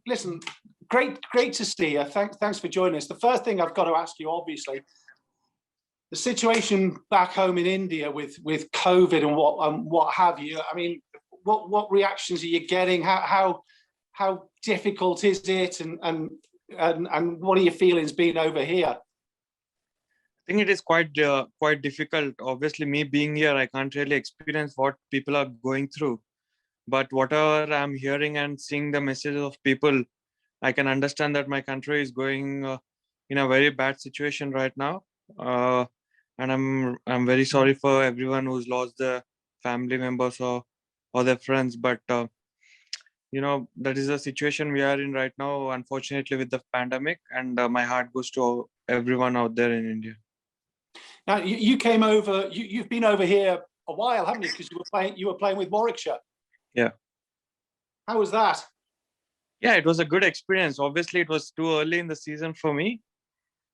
listen, great to see you. Thanks for joining us. The first thing I've got to ask you, obviously, the situation back home in India with COVID and what have you. I mean, what reactions are you getting? How difficult is it? And what are your feelings being over here? I think it is quite difficult. Obviously, me being here, I can't really experience what people are going through. But whatever I'm hearing and seeing the messages of people, I can understand that my country is going in a very bad situation right now. And I'm very sorry for everyone who's lost their family members or their friends. But that is the situation we are in right now, unfortunately, with the pandemic. And my heart goes to everyone out there in India. Now you came over. You've been over here a while, haven't you? Because you were playing with Warwickshire. Yeah. How was that? Yeah, it was a good experience. Obviously, it was too early in the season for me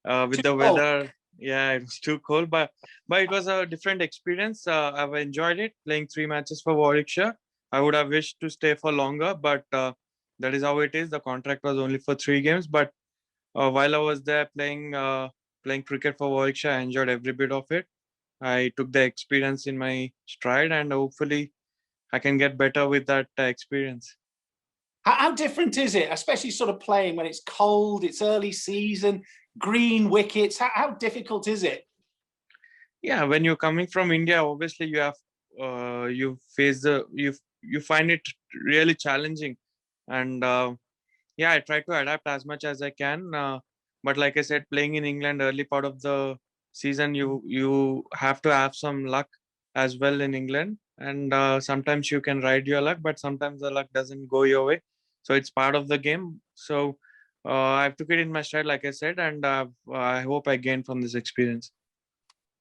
with the cold. weather. Yeah, it was too cold, but it was a different experience. I've enjoyed it playing 3 matches for Warwickshire. I would have wished to stay for longer, but that is how it is. The contract was only for 3 games, but while I was there playing cricket for Warwickshire, I enjoyed every bit of it. I took the experience in my stride, and hopefully I can get better with that experience. How different is it, especially sort of playing when it's cold, it's early season, green wickets? How difficult is it? Yeah, when you're coming from India, obviously you have you find it really challenging, and yeah, I try to adapt as much as I can. But like I said, playing in England early part of the season, you have to have some luck as well in England, and sometimes you can ride your luck, but sometimes the luck doesn't go your way. So it's part of the game. So I've took it in my stride, like I said, and I hope I gain from this experience.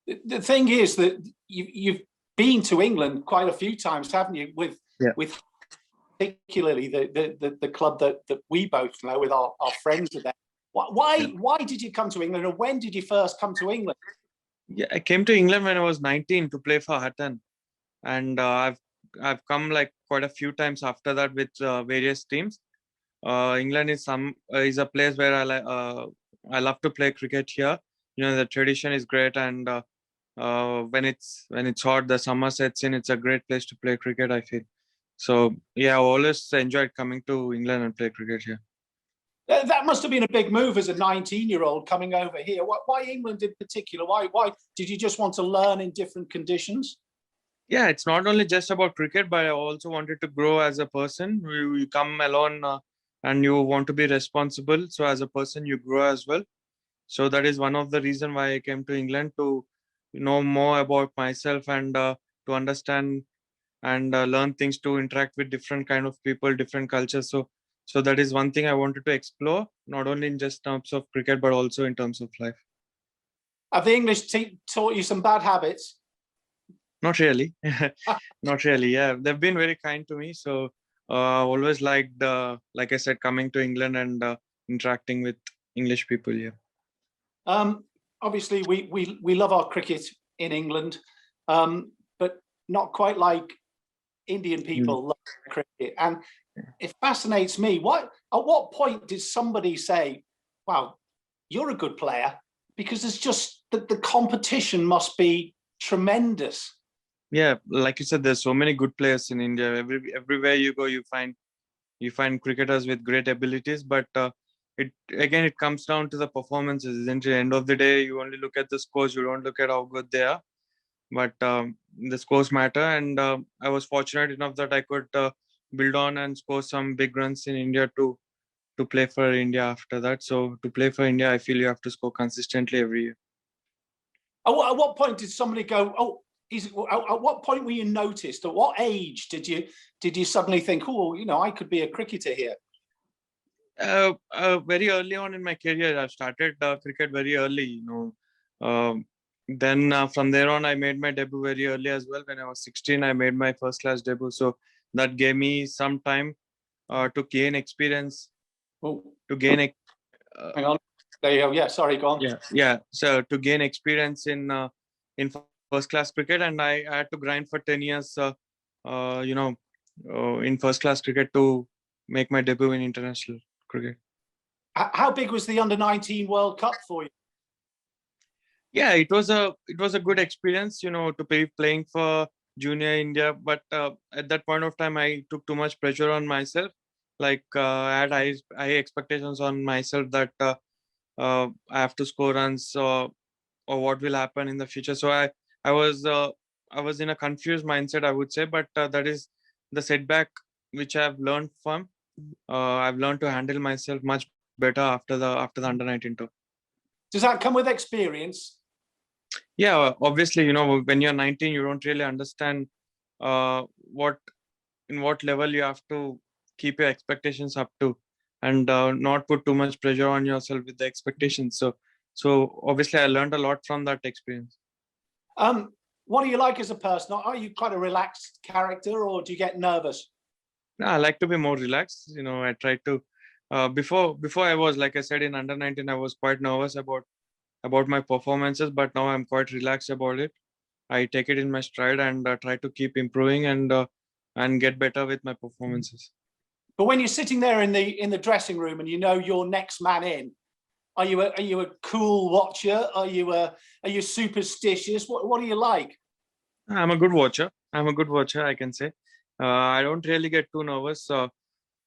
The thing is that you've been to England quite a few times, haven't you? With particularly the club that we both know, with our friends are there. Why did you come to England, and when did you first come to England? Yeah, I came to England when I was 19 to play for Hutton, and I've come like quite a few times after that with various teams. England is a place where I love to play cricket here. The tradition is great, and when it's hot, the summer sets in. It's a great place to play cricket, I feel. So yeah, I always enjoyed coming to England and play cricket here. That must have been a big move as a 19-year-old coming over here. Why England in particular? Why did you just want to learn in different conditions? Yeah, it's not only just about cricket, but I also wanted to grow as a person. You come alone and you want to be responsible. So as a person, you grow as well. So that is one of the reasons why I came to England, to know more about myself and to understand and learn things, to interact with different kind of people, different cultures. So that is one thing I wanted to explore, not only in just terms of cricket, but also in terms of life. Have the English taught you some bad habits? Not really. Not really. Yeah, they've been very kind to me. So always liked, like I said, coming to England and interacting with English people here. Obviously, we love our cricket in England, but not quite like Indian people love cricket. And it fascinates me. At what point did somebody say, wow, you're a good player? Because it's just that the competition must be tremendous. Yeah, like you said, there's so many good players in India. Everywhere you go, you find cricketers with great abilities. But it comes down to the performances, isn't it? At the end of the day, you only look at the scores. You don't look at how good they are. But the scores matter, and I was fortunate enough that I could build on and score some big runs in India to play for India after that. So to play for India, I feel you have to score consistently every year. At what point did somebody go, oh, at what point were you noticed? At what age did you suddenly think, oh, I could be a cricketer here? Very early on in my career, I started cricket very early. Then from there on, I made my debut very early as well. When I was 16, I made my first class debut. So that gave me some time to gain experience. Oh. To gain. Hang on. There you go. Yeah, sorry, go on. Yeah. So to gain experience in first class cricket, and I had to grind for 10 years, in first class cricket to make my debut in international. cricket. How big was the Under-19 World Cup for you? Yeah, it was a good experience, to be playing for junior India. But at that point of time, I took too much pressure on myself. Like I had high expectations on myself that I have to score runs, or what will happen in the future. So I was in a confused mindset, I would say. But that is the setback which I've learned from. I've learned to handle myself much better after the Under-19 tour. Does that come with experience? Yeah, obviously, when you're 19, you don't really understand what level you have to keep your expectations up to, and not put too much pressure on yourself with the expectations. So obviously, I learned a lot from that experience. What do you like as a person? Are you quite a relaxed character, or do you get nervous? No, I like to be more relaxed. I try to. Before I was, like I said, in Under-19, I was quite nervous about my performances, but now I'm quite relaxed about it. I take it in my stride and try to keep improving and get better with my performances. But when you're sitting there in the dressing room and you're next man in, are you a cool watcher? Are you superstitious? What are you like? I'm a good watcher. I can say. I don't really get too nervous.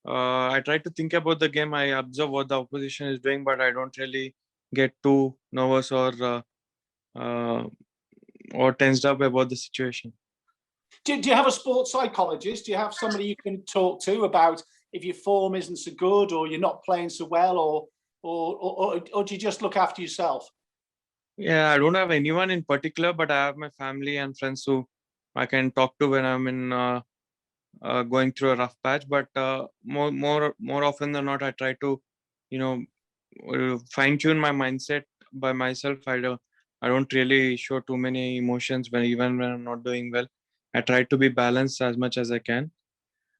I try to think about the game. I observe what the opposition is doing, but I don't really get too nervous or tensed up about the situation. Do you have a sports psychologist? Do you have somebody you can talk to about if your form isn't so good, or you're not playing so well, or do you just look after yourself? Yeah, I don't have anyone in particular, but I have my family and friends who I can talk to when I'm in going through a rough patch. But more often than not, I try to, fine tune my mindset by myself. I don't really show too many emotions even when I'm not doing well. I try to be balanced as much as I can.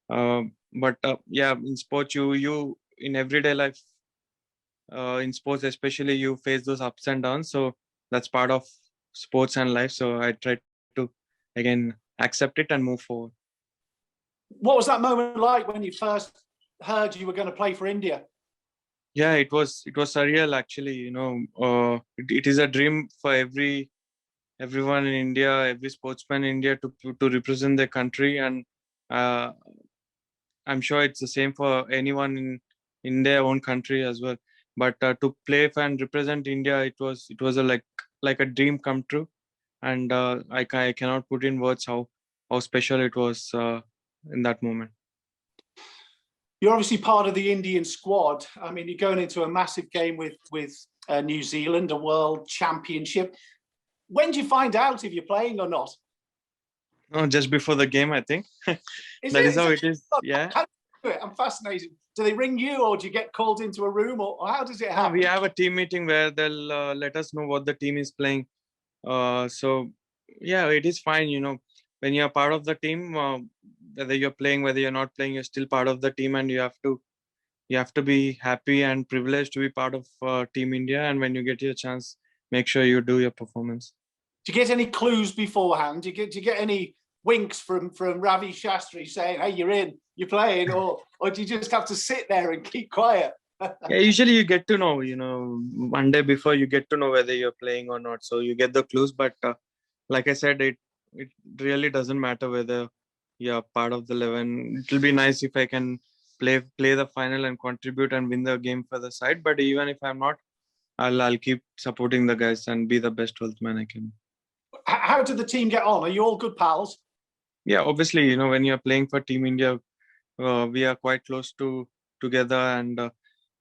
But yeah, in sports, you in everyday life, in sports especially, you face those ups and downs. So that's part of sports and life. So I try to again accept it and move forward. What was that moment like when you first heard you were going to play for India? Yeah, it was surreal actually. It is a dream for everyone in India, every sportsman in India to represent their country, and I'm sure it's the same for anyone in their own country as well. But to play and represent India, it was like a dream come true, and I cannot put in words how special it was in that moment. You're obviously part of the Indian squad. I mean, you're going into a massive game with New Zealand, a world championship. When do you find out if you're playing or not? No, just before the game, I think. That is how it is. Yeah. How do you do it? I'm fascinated. Do they ring you, or do you get called into a room, or how does it happen? We have a team meeting where they'll let us know what the team is playing. So yeah, it is fine. When you're part of the team, whether you're playing, whether you're not playing, you're still part of the team, and you have to be happy and privileged to be part of Team India. And when you get your chance, make sure you do your performance. Do you get any clues beforehand? Do you get any winks from Ravi Shastri saying, "Hey, you're in, you're playing," or do you just have to sit there and keep quiet? Yeah, usually you get to know. One day before, you get to know whether you're playing or not. So you get the clues. But like I said, it really doesn't matter whether you're part of the 11. It will be nice if I can play the final and contribute and win the game for the side. But even if I'm not, I'll keep supporting the guys and be the best 12th man I can. How did the team get on? Are you all good pals? Yeah, obviously, when you're playing for Team India, we are quite close together, and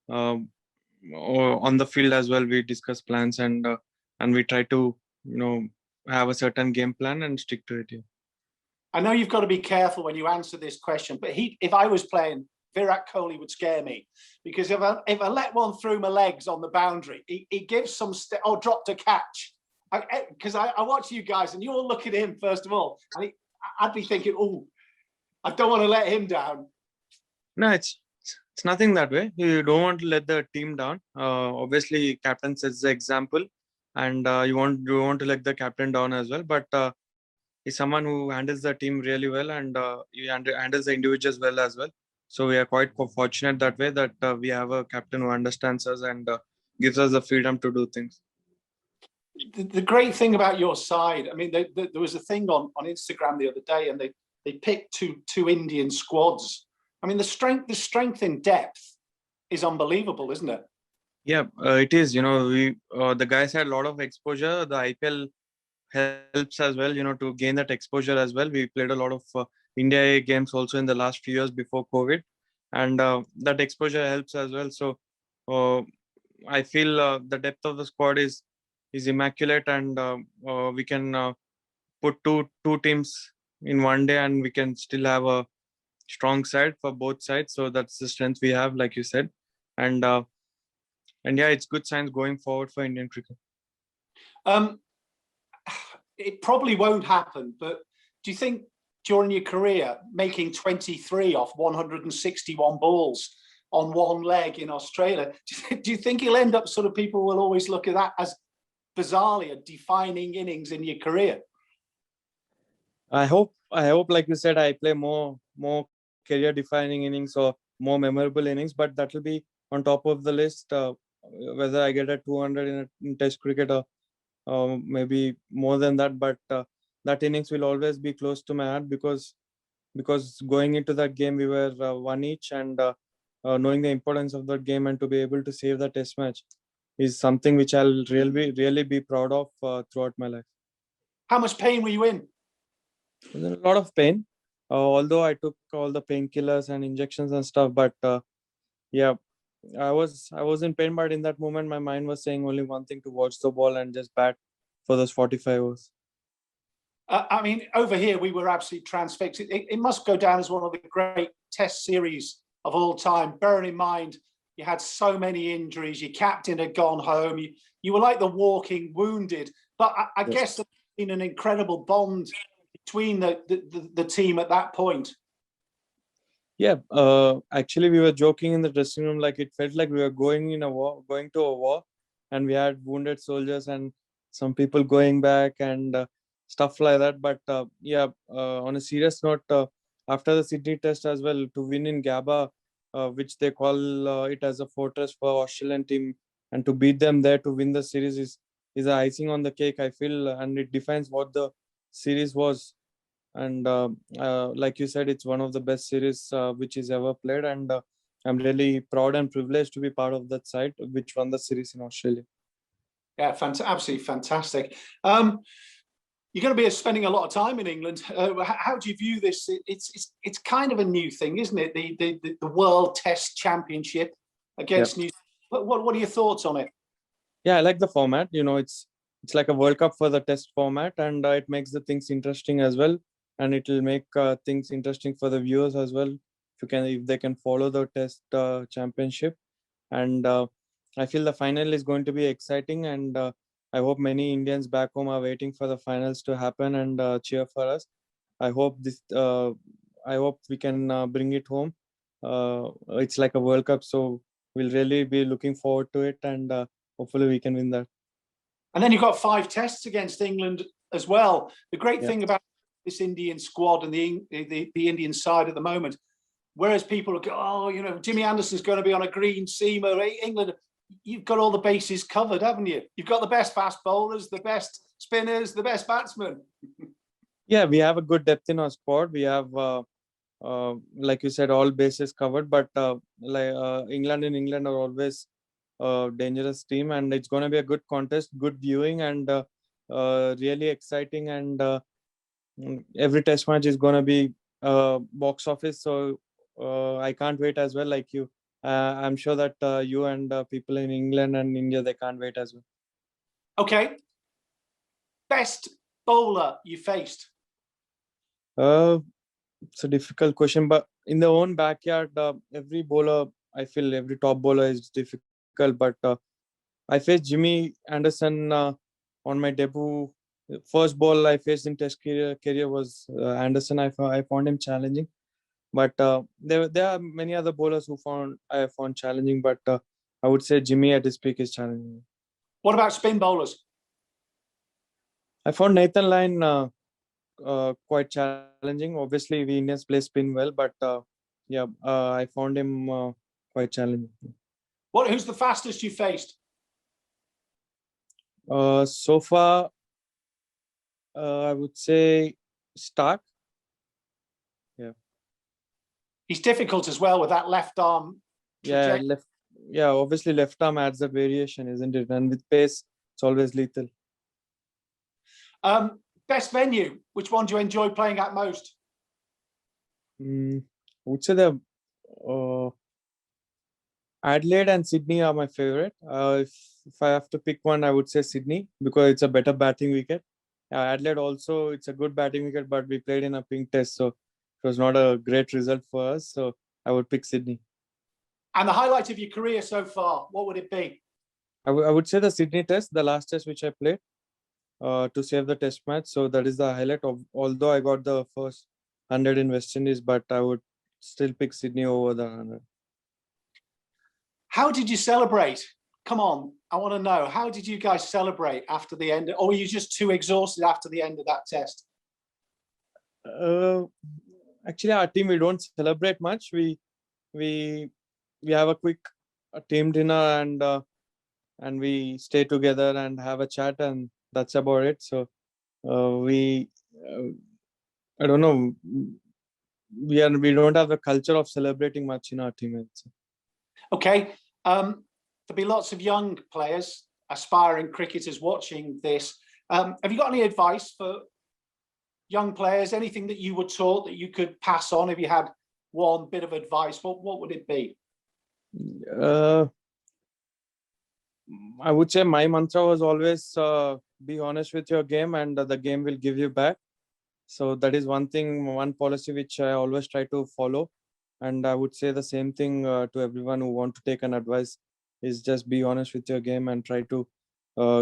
on the field as well, we discuss plans and we try to have a certain game plan and stick to it. Yeah. I know you've got to be careful when you answer this question, but if I was playing, Virat Kohli would scare me, because if I let one through my legs on the boundary, he gives some or dropped a catch. Because I watch you guys and you all look at him first of all, and I'd be thinking, oh, I don't want to let him down. No, it's nothing that way. You don't want to let the team down. Obviously, captain sets the example, and you want to let the captain down as well. But he's someone who handles the team really well, and he handles the individuals well as well. So we are quite fortunate that way that we have a captain who understands us and gives us the freedom to do things. The great thing about your side, I mean, there was a thing on Instagram the other day, and they picked two Indian squads. I mean, the strength in depth is unbelievable, isn't it? Yeah, it is. We the guys had a lot of exposure. The IPL helps as well, to gain that exposure as well. We played a lot of India A games also in the last few years before COVID, and that exposure helps as well. So uh, I feel the depth of the squad is immaculate, and we can put two teams in one day, and we can still have a strong side for both sides. So that's the strength we have, like you said, and yeah, it's good signs going forward for Indian cricket. Um, it probably won't happen, but do you think during your career, making 23 off 161 balls on one leg in Australia, do you think you'll end up sort of, people will always look at that as bizarrely a defining innings in your career? I hope, like you said, I play more career defining innings or more memorable innings, but that will be on top of the list. Whether I get a 200 in Test cricket or maybe more than that, but that innings will always be close to my heart because going into that game we were one each, and knowing the importance of that game and to be able to save the Test match is something which I'll really be proud of throughout my life. How much pain were you in? A lot of pain, although I took all the painkillers and injections and stuff, but yeah, I was in pain, but in that moment my mind was saying only one thing: to watch the ball and just bat for those 45 overs. I mean, over here we were absolutely transfixed. It must go down as one of the great Test series of all time, bearing in mind you had so many injuries, your captain had gone home, you were like the walking wounded, but I Yes. guess there's been an incredible bond between the team at that point. Yeah, actually we were joking in the dressing room, like it felt like we were going to a war, and we had wounded soldiers and some people going back and stuff like that. But yeah, on a serious note, after the Sydney Test as well, to win in Gabba, which they call it as a fortress for Australian team, and to beat them there to win the series is a icing on the cake, I feel, and it defines what the series was. And like you said, it's one of the best series which is ever played, and I'm really proud and privileged to be part of that side which won the series in Australia. Yeah, absolutely fantastic. You're going to be spending a lot of time in England. How do you view this? It's kind of a new thing, isn't it? The World Test Championship against New Zealand. What are your thoughts on it? Yeah, I like the format. It's like a World Cup for the Test format, and it makes the things interesting as well, and it will make things interesting for the viewers as well, if they can follow the Test championship. And I feel the final is going to be exciting, and I hope many Indians back home are waiting for the finals to happen and cheer for us. I hope we can bring it home. It's like a World Cup, so we'll really be looking forward to it, and hopefully we can win that. And then you've got 5 tests against England as well. The great thing about this Indian squad and the Indian side at the moment, whereas people go, oh, Jimmy Anderson's going to be on a green seamer. England, you've got all the bases covered, haven't you? You've got the best fast bowlers, the best spinners, the best batsmen. Yeah, we have a good depth in our squad. We have, like you said, all bases covered. But England are always a dangerous team, and it's going to be a good contest, good viewing, and really exciting. And every Test match is going to be box office. So I can't wait as well. Like you, I'm sure that you and people in England and India, they can't wait as well. Okay. Best bowler you faced? It's a difficult question, but in their own backyard, every bowler, I feel every top bowler is difficult. But I faced Jimmy Anderson on my debut. First ball I faced in Test career was Anderson. I found him challenging, but there are many other bowlers who I found challenging. But I would say Jimmy at his peak is challenging. What about spin bowlers? I found Nathan Lyon quite challenging. Obviously, we Indians play spin well, but Yeah, I found him quite challenging. Who's the fastest you faced? So far, I would say Stark. Yeah. He's difficult as well with that left arm Yeah, trajectory. left. Yeah, obviously left arm adds that variation, isn't it? And with pace, it's always lethal. Best venue, which one do you enjoy playing at most? I would say the Adelaide and Sydney are my favorite. If I have to pick one, I would say Sydney because it's a better batting wicket. Adelaide also, it's a good batting wicket, but we played in a pink test, so it was not a great result for us. So I would pick Sydney. And the highlight of your career so far, what would it be? I would say the Sydney test, the last test which I played to save the test match. So that is the highlight of, although I got the first 100 in West Indies, but I would still pick Sydney over the 100. How did you celebrate? Come on, I want to know. How did you guys celebrate after the end? Or were you just too exhausted after the end of that test? Actually, our team, we don't celebrate much. We have a quick team dinner and we stay together and have a chat, and that's about it. So I don't know. We don't have the culture of celebrating much in our team. Okay. There'll be lots of young players, aspiring cricketers watching this. Have you got any advice for young players? Anything that you were taught that you could pass on? If you had one bit of advice, what would it be? I would say my mantra was always be honest with your game, and the game will give you back. So that is one thing, one policy which I always try to follow. And I would say the same thing to everyone who want to take an advice is just be honest with your game and try to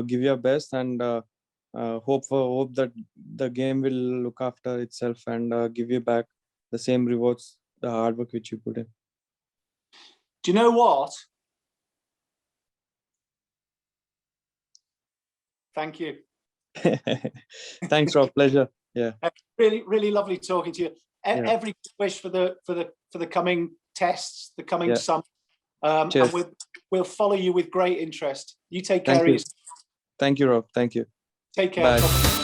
give your best, and hope that the game will look after itself and give you back the same rewards, the hard work which you put in. Do you know what? Thank you. Thanks, Rob. Pleasure. Yeah. Really, really lovely talking to you. Yeah. Every wish for the coming tests, the coming summer. And we'll follow you with great interest. You take care of yourself. Thank you, Rob. Thank you. Take care. Bye.